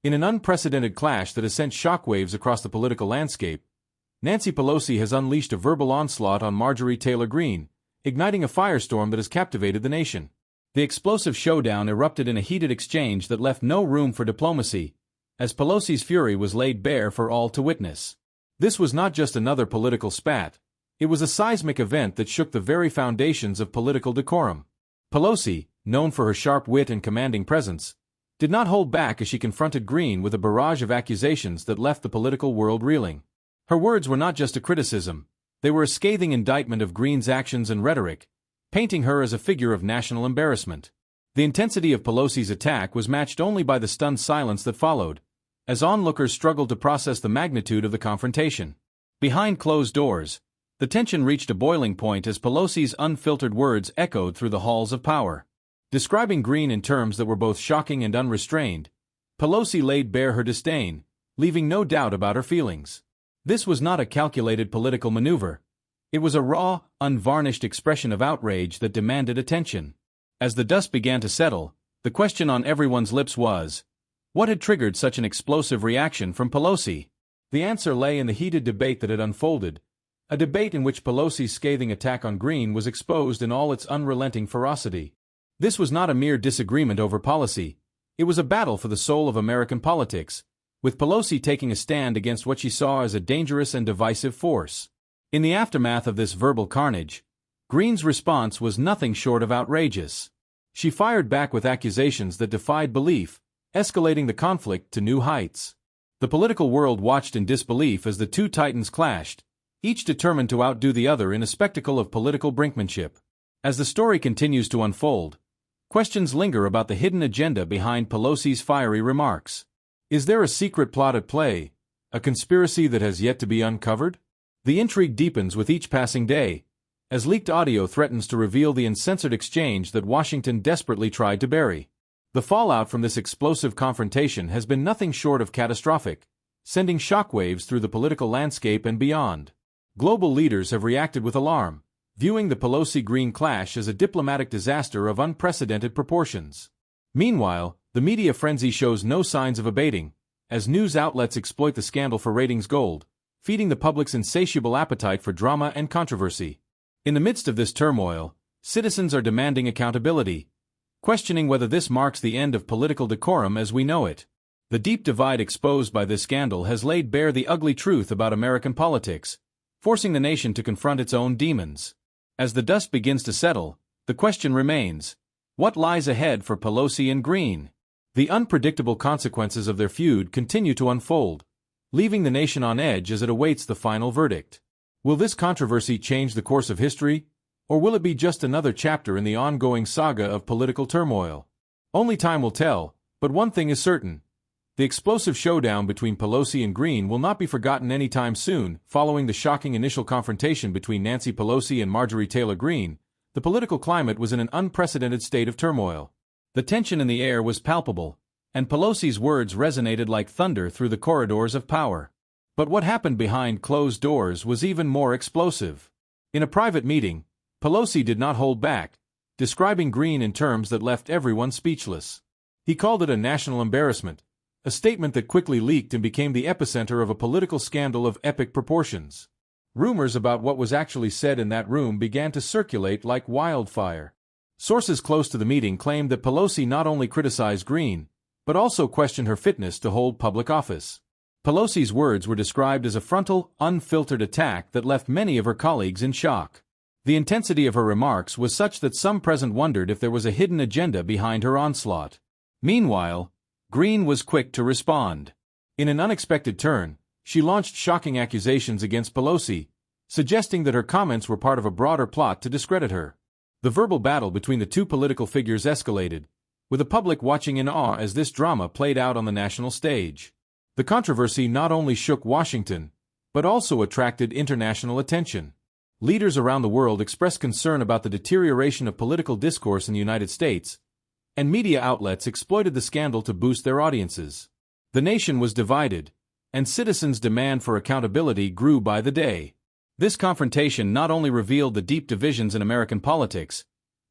In an unprecedented clash that has sent shockwaves across the political landscape, Nancy Pelosi has unleashed a verbal onslaught on Marjorie Taylor Greene, igniting a firestorm that has captivated the nation. The explosive showdown erupted in a heated exchange that left no room for diplomacy, as Pelosi's fury was laid bare for all to witness. This was not just another political spat. It was a seismic event that shook the very foundations of political decorum. Pelosi, known for her sharp wit and commanding presence, did not hold back as she confronted Greene with a barrage of accusations that left the political world reeling. Her words were not just a criticism, they were a scathing indictment of Greene's actions and rhetoric, painting her as a figure of national embarrassment. The intensity of Pelosi's attack was matched only by the stunned silence that followed, as onlookers struggled to process the magnitude of the confrontation. Behind closed doors, the tension reached a boiling point as Pelosi's unfiltered words echoed through the halls of power. Describing Greene in terms that were both shocking and unrestrained, Pelosi laid bare her disdain, leaving no doubt about her feelings. This was not a calculated political maneuver. It was a raw, unvarnished expression of outrage that demanded attention. As the dust began to settle, the question on everyone's lips was, what had triggered such an explosive reaction from Pelosi? The answer lay in the heated debate that had unfolded, a debate in which Pelosi's scathing attack on Greene was exposed in all its unrelenting ferocity. This was not a mere disagreement over policy, it was a battle for the soul of American politics, with Pelosi taking a stand against what she saw as a dangerous and divisive force. In the aftermath of this verbal carnage, Greene's response was nothing short of outrageous. She fired back with accusations that defied belief, escalating the conflict to new heights. The political world watched in disbelief as the two titans clashed, each determined to outdo the other in a spectacle of political brinkmanship. As the story continues to unfold, questions linger about the hidden agenda behind Pelosi's fiery remarks. Is there a secret plot at play, a conspiracy that has yet to be uncovered? The intrigue deepens with each passing day, as leaked audio threatens to reveal the uncensored exchange that Washington desperately tried to bury. The fallout from this explosive confrontation has been nothing short of catastrophic, sending shockwaves through the political landscape and beyond. Global leaders have reacted with alarm, viewing the Pelosi-Greene clash as a diplomatic disaster of unprecedented proportions. Meanwhile, the media frenzy shows no signs of abating, as news outlets exploit the scandal for ratings gold, feeding the public's insatiable appetite for drama and controversy. In the midst of this turmoil, citizens are demanding accountability, questioning whether this marks the end of political decorum as we know it. The deep divide exposed by this scandal has laid bare the ugly truth about American politics, forcing the nation to confront its own demons. As the dust begins to settle, the question remains, what lies ahead for Pelosi and Greene? The unpredictable consequences of their feud continue to unfold, leaving the nation on edge as it awaits the final verdict. Will this controversy change the course of history, or will it be just another chapter in the ongoing saga of political turmoil? Only time will tell, but one thing is certain. The explosive showdown between Pelosi and Greene will not be forgotten anytime soon. Following the shocking initial confrontation between Nancy Pelosi and Marjorie Taylor Greene, the political climate was in an unprecedented state of turmoil. The tension in the air was palpable, and Pelosi's words resonated like thunder through the corridors of power. But what happened behind closed doors was even more explosive. In a private meeting, Pelosi did not hold back, describing Greene in terms that left everyone speechless. He called it a national embarrassment, a statement that quickly leaked and became the epicenter of a political scandal of epic proportions. Rumors about what was actually said in that room began to circulate like wildfire. Sources close to the meeting claimed that Pelosi not only criticized Greene, but also questioned her fitness to hold public office. Pelosi's words were described as a frontal, unfiltered attack that left many of her colleagues in shock. The intensity of her remarks was such that some present wondered if there was a hidden agenda behind her onslaught. Meanwhile, Greene was quick to respond. In an unexpected turn, she launched shocking accusations against Pelosi, suggesting that her comments were part of a broader plot to discredit her. The verbal battle between the two political figures escalated, with the public watching in awe as this drama played out on the national stage. The controversy not only shook Washington, but also attracted international attention. Leaders around the world expressed concern about the deterioration of political discourse in the United States, and media outlets exploited the scandal to boost their audiences. The nation was divided, and citizens' demand for accountability grew by the day. This confrontation not only revealed the deep divisions in American politics,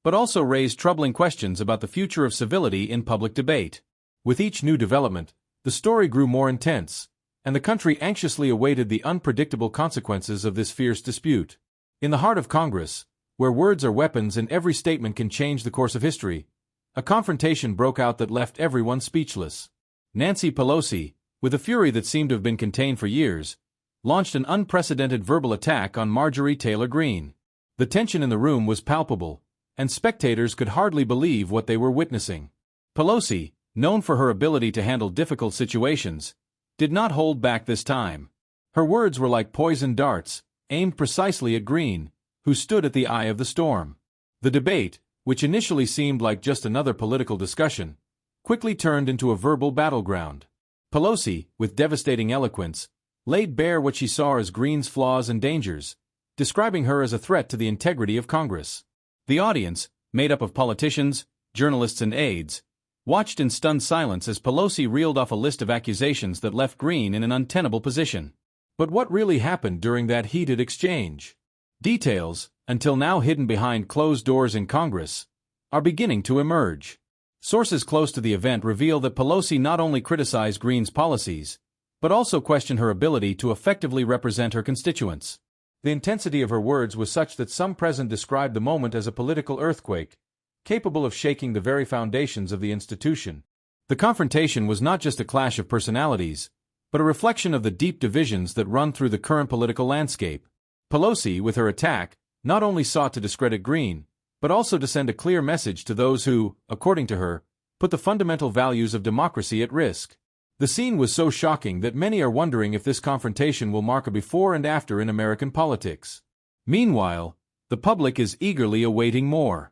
but also raised troubling questions about the future of civility in public debate. With each new development, The story grew more intense, and the country anxiously awaited the unpredictable consequences of this fierce dispute. In the heart of Congress, where words are weapons and every statement can change the course of history, a confrontation broke out that left everyone speechless. Nancy Pelosi, with a fury that seemed to have been contained for years, launched an unprecedented verbal attack on Marjorie Taylor Greene. The tension in the room was palpable, and spectators could hardly believe what they were witnessing. Pelosi, known for her ability to handle difficult situations, did not hold back this time. Her words were like poisoned darts, aimed precisely at Greene, who stood at the eye of the storm. The debate, which initially seemed like just another political discussion, quickly turned into a verbal battleground. Pelosi, with devastating eloquence, laid bare what she saw as Greene's flaws and dangers, describing her as a threat to the integrity of Congress. The audience, made up of politicians, journalists and aides, watched in stunned silence as Pelosi reeled off a list of accusations that left Greene in an untenable position. But what really happened during that heated exchange? Details, until now hidden behind closed doors in Congress, are beginning to emerge. Sources close to the event reveal that Pelosi not only criticized Greene's policies, but also questioned her ability to effectively represent her constituents. The intensity of her words was such that some present described the moment as a political earthquake, capable of shaking the very foundations of the institution. The confrontation was not just a clash of personalities, but a reflection of the deep divisions that run through the current political landscape. Pelosi, with her attack, not only sought to discredit Greene, but also to send a clear message to those who, according to her, put the fundamental values of democracy at risk. The scene was so shocking that many are wondering if this confrontation will mark a before and after in American politics. Meanwhile, the public is eagerly awaiting more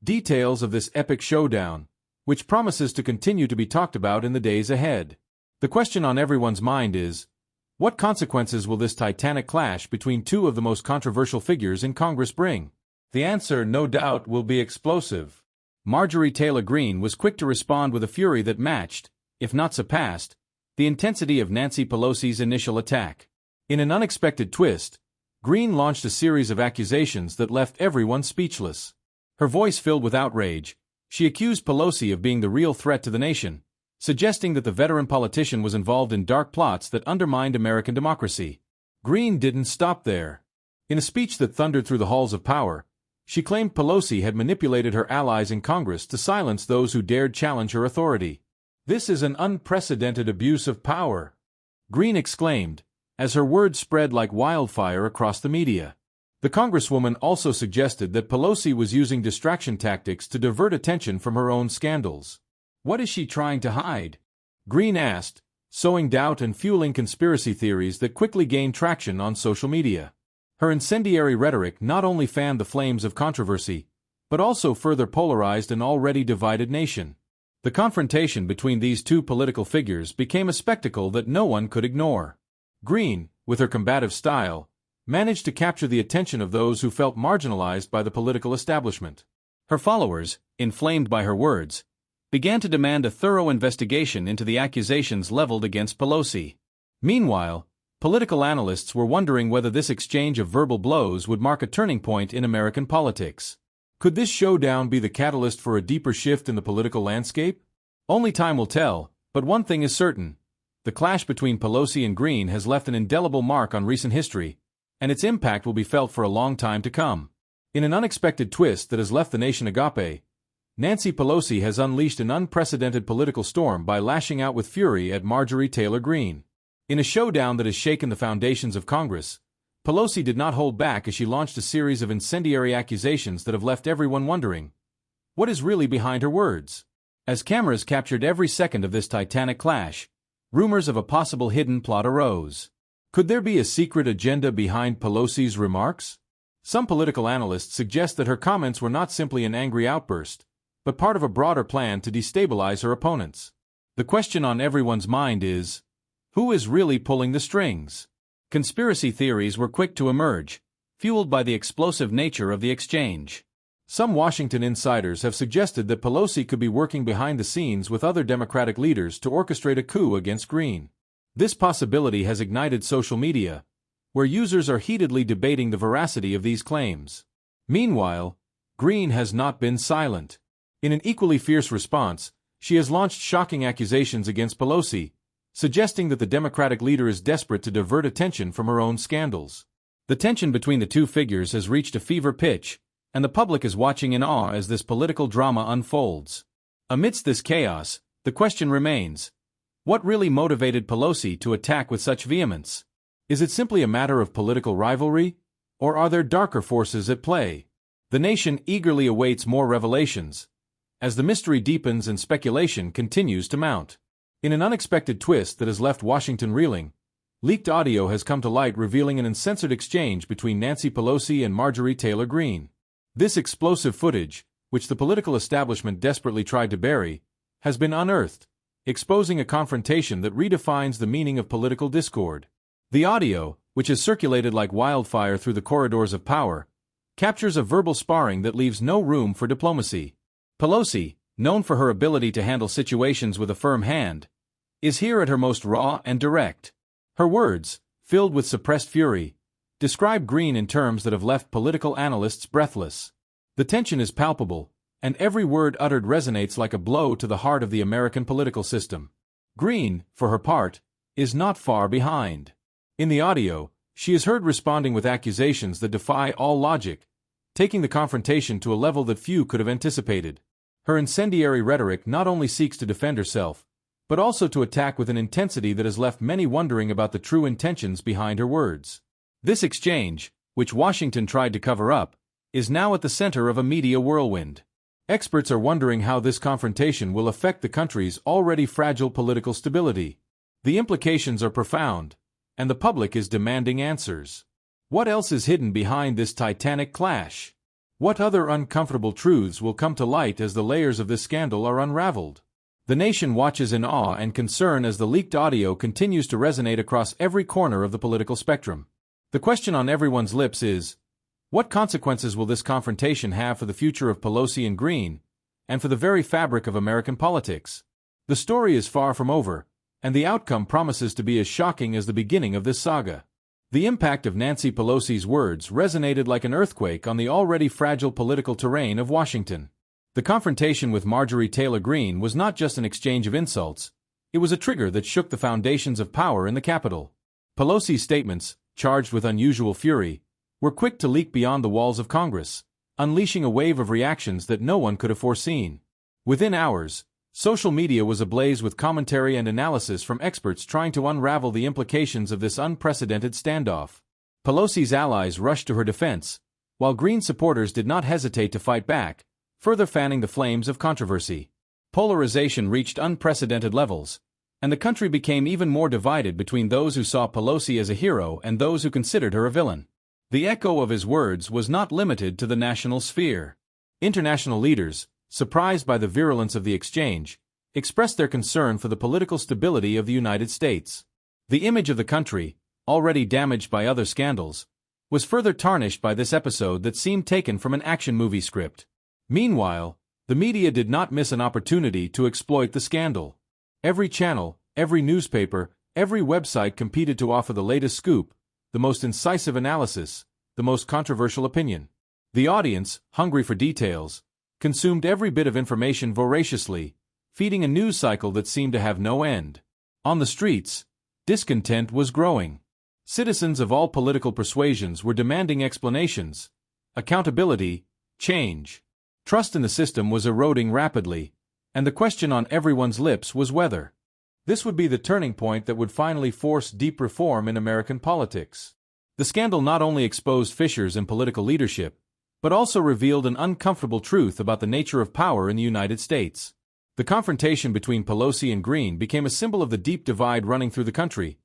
details of this epic showdown, which promises to continue to be talked about in the days ahead. The question on everyone's mind is, what consequences will this titanic clash between two of the most controversial figures in Congress bring? The answer, no doubt, will be explosive. Marjorie Taylor Greene was quick to respond with a fury that matched, if not surpassed, the intensity of Nancy Pelosi's initial attack. In an unexpected twist, Greene launched a series of accusations that left everyone speechless. Her voice filled with outrage, she accused Pelosi of being the real threat to the nation, suggesting that the veteran politician was involved in dark plots that undermined American democracy. Greene didn't stop there. In a speech that thundered through the halls of power, she claimed Pelosi had manipulated her allies in Congress to silence those who dared challenge her authority. "This is an unprecedented abuse of power," Greene exclaimed, as her words spread like wildfire across the media. The Congresswoman also suggested that Pelosi was using distraction tactics to divert attention from her own scandals. "What is she trying to hide?" Greene asked, sowing doubt and fueling conspiracy theories that quickly gained traction on social media. Her incendiary rhetoric not only fanned the flames of controversy, but also further polarized an already divided nation. The confrontation between these two political figures became a spectacle that no one could ignore. Greene, with her combative style, managed to capture the attention of those who felt marginalized by the political establishment. Her followers, inflamed by her words, began to demand a thorough investigation into the accusations leveled against Pelosi. Meanwhile, political analysts were wondering whether this exchange of verbal blows would mark a turning point in American politics. Could this showdown be the catalyst for a deeper shift in the political landscape? Only time will tell, but one thing is certain. The clash between Pelosi and Greene has left an indelible mark on recent history, and its impact will be felt for a long time to come. In an unexpected twist that has left the nation agape, Nancy Pelosi has unleashed an unprecedented political storm by lashing out with fury at Marjorie Taylor Greene. In a showdown that has shaken the foundations of Congress, Pelosi did not hold back as she launched a series of incendiary accusations that have left everyone wondering, what is really behind her words? As cameras captured every second of this titanic clash, rumors of a possible hidden plot arose. Could there be a secret agenda behind Pelosi's remarks? Some political analysts suggest that her comments were not simply an angry outburst, but part of a broader plan to destabilize her opponents. The question on everyone's mind is, who is really pulling the strings? Conspiracy theories were quick to emerge, fueled by the explosive nature of the exchange. Some Washington insiders have suggested that Pelosi could be working behind the scenes with other Democratic leaders to orchestrate a coup against Greene. This possibility has ignited social media, where users are heatedly debating the veracity of these claims. Meanwhile, Greene has not been silent. In an equally fierce response, she has launched shocking accusations against Pelosi, suggesting that the Democratic leader is desperate to divert attention from her own scandals. The tension between the two figures has reached a fever pitch, and the public is watching in awe as this political drama unfolds. Amidst this chaos, the question remains: what really motivated Pelosi to attack with such vehemence? Is it simply a matter of political rivalry, or are there darker forces at play? The nation eagerly awaits more revelations, as the mystery deepens and speculation continues to mount. In an unexpected twist that has left Washington reeling, leaked audio has come to light revealing an uncensored exchange between Nancy Pelosi and Marjorie Taylor Greene. This explosive footage, which the political establishment desperately tried to bury, has been unearthed, exposing a confrontation that redefines the meaning of political discord. The audio, which has circulated like wildfire through the corridors of power, captures a verbal sparring that leaves no room for diplomacy. Pelosi, known for her ability to handle situations with a firm hand, is here at her most raw and direct. Her words, filled with suppressed fury, describe Greene in terms that have left political analysts breathless. The tension is palpable, and every word uttered resonates like a blow to the heart of the American political system. Greene, for her part, is not far behind. In the audio, she is heard responding with accusations that defy all logic, taking the confrontation to a level that few could have anticipated. Her incendiary rhetoric not only seeks to defend herself, but also to attack with an intensity that has left many wondering about the true intentions behind her words. This exchange, which Washington tried to cover up, is now at the center of a media whirlwind. Experts are wondering how this confrontation will affect the country's already fragile political stability. The implications are profound, and the public is demanding answers. What else is hidden behind this titanic clash? What other uncomfortable truths will come to light as the layers of this scandal are unraveled? The nation watches in awe and concern as the leaked audio continues to resonate across every corner of the political spectrum. The question on everyone's lips is: what consequences will this confrontation have for the future of Pelosi and Greene, and for the very fabric of American politics? The story is far from over, and the outcome promises to be as shocking as the beginning of this saga. The impact of Nancy Pelosi's words resonated like an earthquake on the already fragile political terrain of Washington. The confrontation with Marjorie Taylor Greene was not just an exchange of insults, it was a trigger that shook the foundations of power in the Capitol. Pelosi's statements, charged with unusual fury, were quick to leak beyond the walls of Congress, unleashing a wave of reactions that no one could have foreseen. Within hours, social media was ablaze with commentary and analysis from experts trying to unravel the implications of this unprecedented standoff. Pelosi's allies rushed to her defense, while Greene supporters did not hesitate to fight back, further fanning the flames of controversy. Polarization reached unprecedented levels, and the country became even more divided between those who saw Pelosi as a hero and those who considered her a villain. The echo of his words was not limited to the national sphere. International leaders, surprised by the virulence of the exchange, expressed their concern for the political stability of the United States. The image of the country, already damaged by other scandals, was further tarnished by this episode that seemed taken from an action movie script. Meanwhile, the media did not miss an opportunity to exploit the scandal. Every channel, every newspaper, every website competed to offer the latest scoop, the most incisive analysis, the most controversial opinion. The audience, hungry for details, consumed every bit of information voraciously, feeding a news cycle that seemed to have no end. On the streets, discontent was growing. Citizens of all political persuasions were demanding explanations, accountability, change. Trust in the system was eroding rapidly, and the question on everyone's lips was whether this would be the turning point that would finally force deep reform in American politics. The scandal not only exposed fissures in political leadership, but also revealed an uncomfortable truth about the nature of power in the United States. The confrontation between Pelosi and Greene became a symbol of the deep divide running through the country,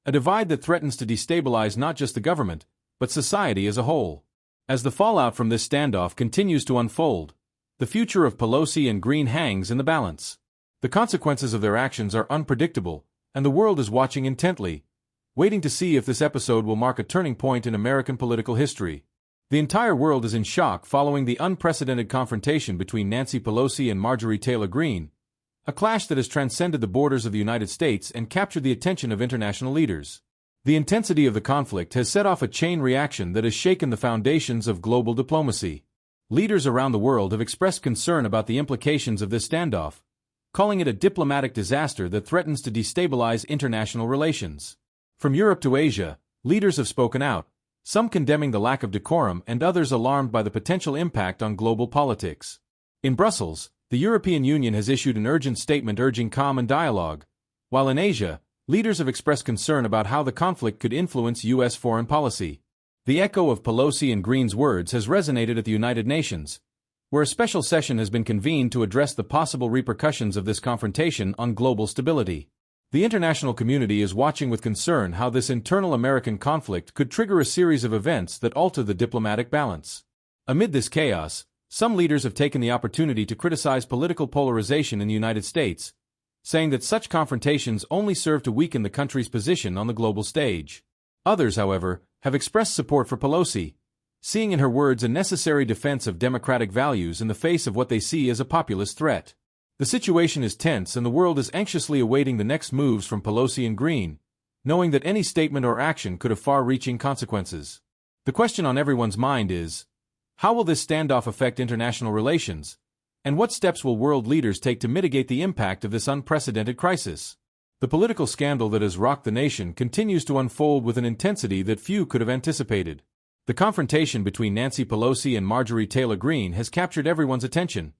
a divide that threatens to destabilize not just the government, but society as a whole. As the fallout from this standoff continues to unfold, the future of Pelosi and Greene hangs in the balance. The consequences of their actions are unpredictable, and the world is watching intently, waiting to see if this episode will mark a turning point in American political history. The entire world is in shock following the unprecedented confrontation between Nancy Pelosi and Marjorie Taylor Greene, a clash that has transcended the borders of the United States and captured the attention of international leaders. The intensity of the conflict has set off a chain reaction that has shaken the foundations of global diplomacy. Leaders around the world have expressed concern about the implications of this standoff, calling it a diplomatic disaster that threatens to destabilize international relations. From Europe to Asia, leaders have spoken out, some condemning the lack of decorum and others alarmed by the potential impact on global politics. In Brussels, the European Union has issued an urgent statement urging calm and dialogue, while in Asia, leaders have expressed concern about how the conflict could influence U.S. foreign policy. The echo of Pelosi and Greene's words has resonated at the United Nations, where a special session has been convened to address the possible repercussions of this confrontation on global stability. The international community is watching with concern how this internal American conflict could trigger a series of events that alter the diplomatic balance. Amid this chaos, some leaders have taken the opportunity to criticize political polarization in the United States, saying that such confrontations only serve to weaken the country's position on the global stage. Others, however, have expressed support for Pelosi, seeing in her words a necessary defense of democratic values in the face of what they see as a populist threat. The situation is tense and the world is anxiously awaiting the next moves from Pelosi and Greene, knowing that any statement or action could have far-reaching consequences. The question on everyone's mind is, how will this standoff affect international relations, and what steps will world leaders take to mitigate the impact of this unprecedented crisis? The political scandal that has rocked the nation continues to unfold with an intensity that few could have anticipated. The confrontation between Nancy Pelosi and Marjorie Taylor Greene has captured everyone's attention.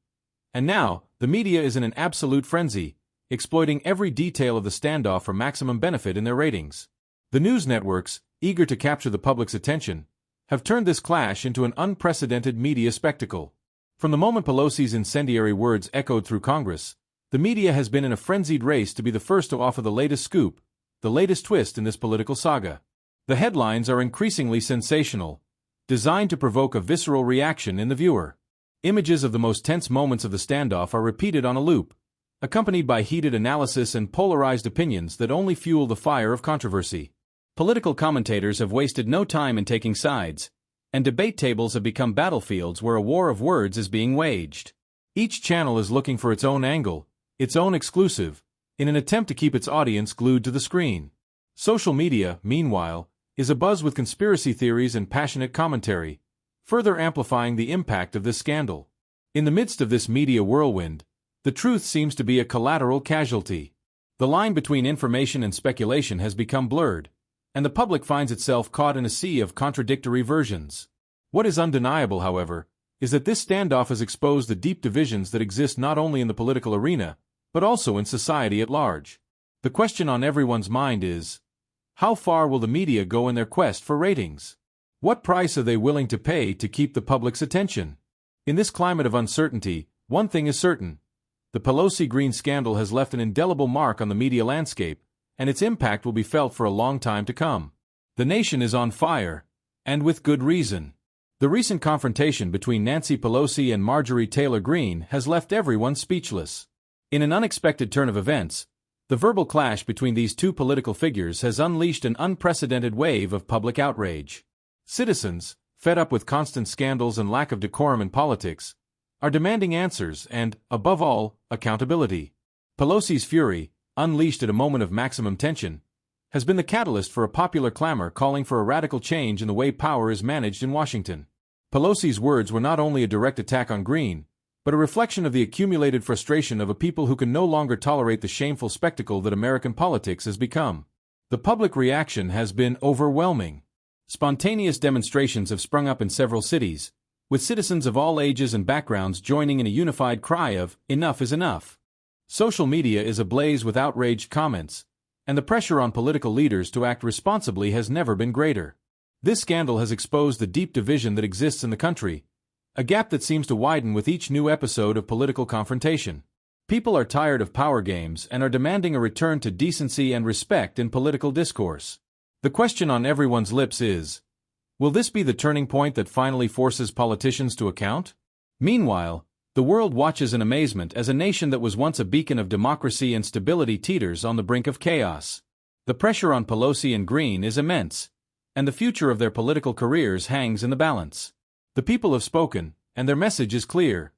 And now, the media is in an absolute frenzy, exploiting every detail of the standoff for maximum benefit in their ratings. The news networks, eager to capture the public's attention, have turned this clash into an unprecedented media spectacle. From the moment Pelosi's incendiary words echoed through Congress, the media has been in a frenzied race to be the first to offer the latest scoop, the latest twist in this political saga. The headlines are increasingly sensational, designed to provoke a visceral reaction in the viewer. Images of the most tense moments of the standoff are repeated on a loop, accompanied by heated analysis and polarized opinions that only fuel the fire of controversy. Political commentators have wasted no time in taking sides, and debate tables have become battlefields where a war of words is being waged. Each channel is looking for its own angle, its own exclusive, in an attempt to keep its audience glued to the screen. Social media, meanwhile, is abuzz with conspiracy theories and passionate commentary, further amplifying the impact of this scandal. In the midst of this media whirlwind, the truth seems to be a collateral casualty. The line between information and speculation has become blurred, and the public finds itself caught in a sea of contradictory versions. What is undeniable, however, is that this standoff has exposed the deep divisions that exist not only in the political arena, but also in society at large. The question on everyone's mind is, how far will the media go in their quest for ratings? What price are they willing to pay to keep the public's attention? In this climate of uncertainty, one thing is certain. The Pelosi-Greene scandal has left an indelible mark on the media landscape, and its impact will be felt for a long time to come. The nation is on fire, and with good reason. The recent confrontation between Nancy Pelosi and Marjorie Taylor Greene has left everyone speechless. In an unexpected turn of events, the verbal clash between these two political figures has unleashed an unprecedented wave of public outrage. Citizens, fed up with constant scandals and lack of decorum in politics, are demanding answers and, above all, accountability. Pelosi's fury, unleashed at a moment of maximum tension, has been the catalyst for a popular clamor calling for a radical change in the way power is managed in Washington. Pelosi's words were not only a direct attack on Greene, but a reflection of the accumulated frustration of a people who can no longer tolerate the shameful spectacle that American politics has become. The public reaction has been overwhelming. Spontaneous demonstrations have sprung up in several cities, with citizens of all ages and backgrounds joining in a unified cry of, "Enough is enough." Social media is ablaze with outraged comments, and the pressure on political leaders to act responsibly has never been greater. This scandal has exposed the deep division that exists in the country, a gap that seems to widen with each new episode of political confrontation. People are tired of power games and are demanding a return to decency and respect in political discourse. The question on everyone's lips is, will this be the turning point that finally forces politicians to account? Meanwhile, the world watches in amazement as a nation that was once a beacon of democracy and stability teeters on the brink of chaos. The pressure on Pelosi and Greene is immense, and the future of their political careers hangs in the balance. The people have spoken, and their message is clear.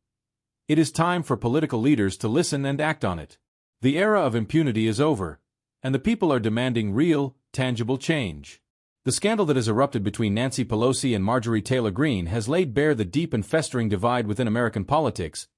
It is time for political leaders to listen and act on it. The era of impunity is over, and the people are demanding real, tangible change. The scandal that has erupted between Nancy Pelosi and Marjorie Taylor Greene has laid bare the deep and festering divide within American politics,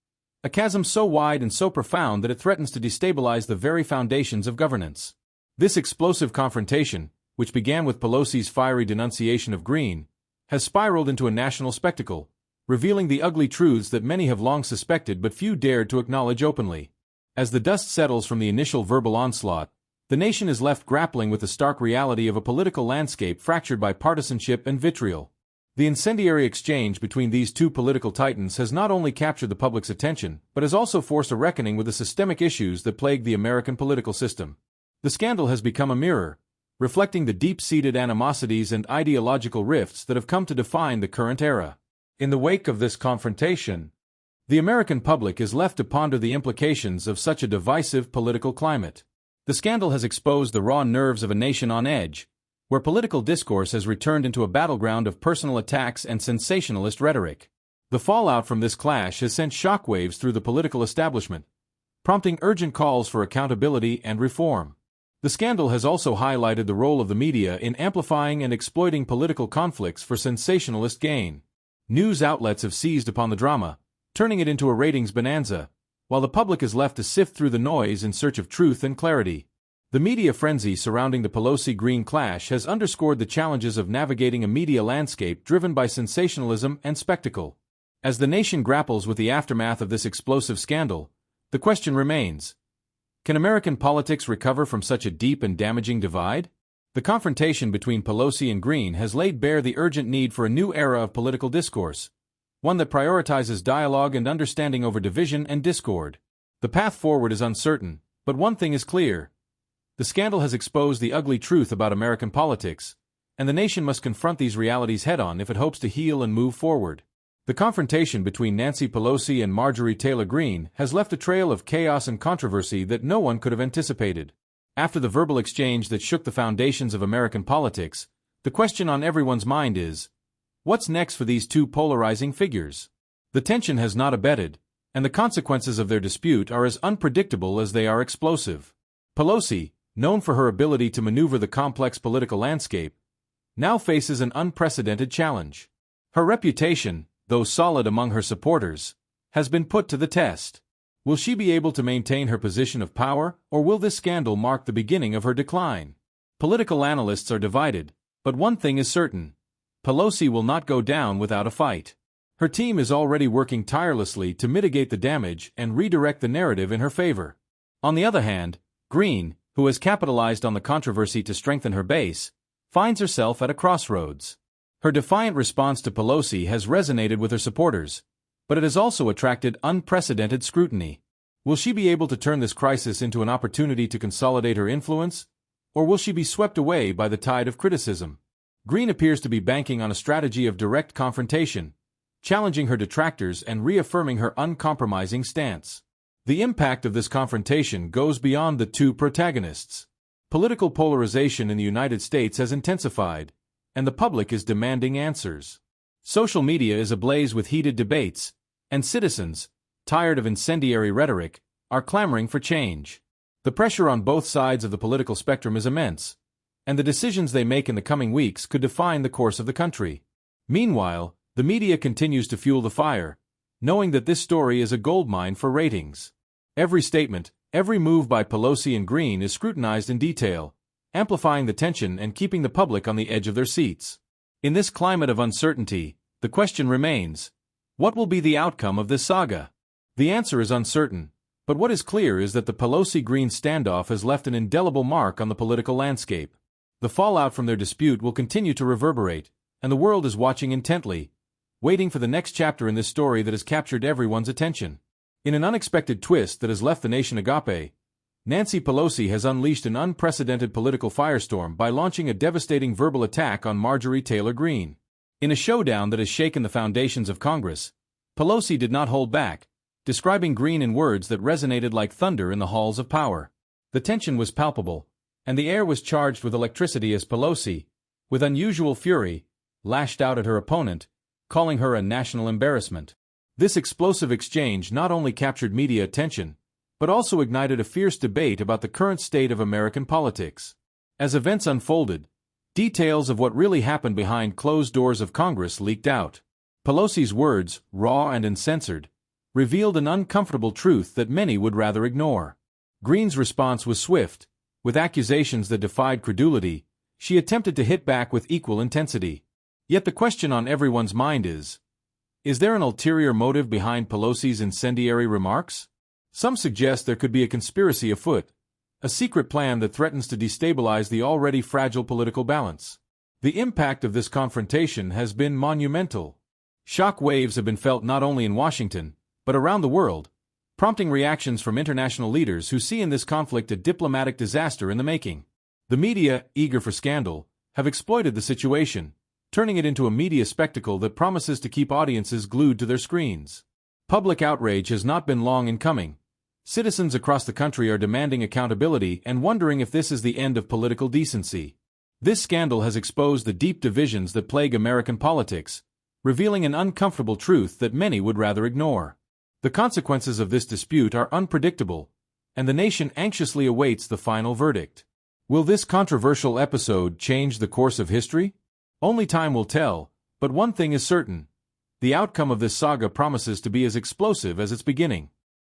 a chasm so wide and so profound that it threatens to destabilize the very foundations of governance. This explosive confrontation, which began with Pelosi's fiery denunciation of Greene, has spiraled into a national spectacle, revealing the ugly truths that many have long suspected but few dared to acknowledge openly. As the dust settles from the initial verbal onslaught, the nation is left grappling with the stark reality of a political landscape fractured by partisanship and vitriol. The incendiary exchange between these two political titans has not only captured the public's attention, but has also forced a reckoning with the systemic issues that plague the American political system. The scandal has become a mirror, reflecting the deep-seated animosities and ideological rifts that have come to define the current era. In the wake of this confrontation, the American public is left to ponder the implications of such a divisive political climate. The scandal has exposed the raw nerves of a nation on edge, where political discourse has returned into a battleground of personal attacks and sensationalist rhetoric. The fallout from this clash has sent shockwaves through the political establishment, prompting urgent calls for accountability and reform. The scandal has also highlighted the role of the media in amplifying and exploiting political conflicts for sensationalist gain. News outlets have seized upon the drama, turning it into a ratings bonanza, while the public is left to sift through the noise in search of truth and clarity. The media frenzy surrounding the Pelosi-Greene clash has underscored the challenges of navigating a media landscape driven by sensationalism and spectacle. As the nation grapples with the aftermath of this explosive scandal, the question remains: can American politics recover from such a deep and damaging divide? The confrontation between Pelosi and Greene has laid bare the urgent need for a new era of political discourse, one that prioritizes dialogue and understanding over division and discord. The path forward is uncertain, but one thing is clear. The scandal has exposed the ugly truth about American politics, and the nation must confront these realities head-on if it hopes to heal and move forward. The confrontation between Nancy Pelosi and Marjorie Taylor Greene has left a trail of chaos and controversy that no one could have anticipated. After the verbal exchange that shook the foundations of American politics, the question on everyone's mind is, what's next for these two polarizing figures? The tension has not abated, and the consequences of their dispute are as unpredictable as they are explosive. Pelosi, known for her ability to maneuver the complex political landscape, now faces an unprecedented challenge. Her reputation, though solid among her supporters, has been put to the test. Will she be able to maintain her position of power, or will this scandal mark the beginning of her decline? Political analysts are divided, but one thing is certain: Pelosi will not go down without a fight. Her team is already working tirelessly to mitigate the damage and redirect the narrative in her favor. On the other hand, Greene, who has capitalized on the controversy to strengthen her base, finds herself at a crossroads. Her defiant response to Pelosi has resonated with her supporters, but it has also attracted unprecedented scrutiny. Will she be able to turn this crisis into an opportunity to consolidate her influence, or will she be swept away by the tide of criticism? Greene appears to be banking on a strategy of direct confrontation, challenging her detractors and reaffirming her uncompromising stance. The impact of this confrontation goes beyond the two protagonists. Political polarization in the United States has intensified, and the public is demanding answers. Social media is ablaze with heated debates, and citizens, tired of incendiary rhetoric, are clamoring for change. The pressure on both sides of the political spectrum is immense, and the decisions they make in the coming weeks could define the course of the country. Meanwhile, the media continues to fuel the fire, knowing that this story is a goldmine for ratings. Every statement, every move by Pelosi and Greene is scrutinized in detail, amplifying the tension and keeping the public on the edge of their seats. In this climate of uncertainty, the question remains: what will be the outcome of this saga? The answer is uncertain, but what is clear is that the Pelosi-Greene standoff has left an indelible mark on the political landscape. The fallout from their dispute will continue to reverberate, and the world is watching intently, waiting for the next chapter in this story that has captured everyone's attention. In an unexpected twist that has left the nation agape, Nancy Pelosi has unleashed an unprecedented political firestorm by launching a devastating verbal attack on Marjorie Taylor Greene. In a showdown that has shaken the foundations of Congress, Pelosi did not hold back, describing Greene in words that resonated like thunder in the halls of power. The tension was palpable, and the air was charged with electricity as Pelosi, with unusual fury, lashed out at her opponent, calling her a national embarrassment. This explosive exchange not only captured media attention, but also ignited a fierce debate about the current state of American politics. As events unfolded, details of what really happened behind closed doors of Congress leaked out. Pelosi's words, raw and uncensored, revealed an uncomfortable truth that many would rather ignore. Greene's response was swift. With accusations that defied credulity, she attempted to hit back with equal intensity. Yet the question on everyone's mind is there an ulterior motive behind Pelosi's incendiary remarks? Some suggest there could be a conspiracy afoot, a secret plan that threatens to destabilize the already fragile political balance. The impact of this confrontation has been monumental. Shock waves have been felt not only in Washington, but around the world, prompting reactions from international leaders who see in this conflict a diplomatic disaster in the making. The media, eager for scandal, have exploited the situation, turning it into a media spectacle that promises to keep audiences glued to their screens. Public outrage has not been long in coming. Citizens across the country are demanding accountability and wondering if this is the end of political decency. This scandal has exposed the deep divisions that plague American politics, revealing an uncomfortable truth that many would rather ignore. The consequences of this dispute are unpredictable, and the nation anxiously awaits the final verdict. Will this controversial episode change the course of history? Only time will tell, but one thing is certain: the outcome of this saga promises to be as explosive as its beginning.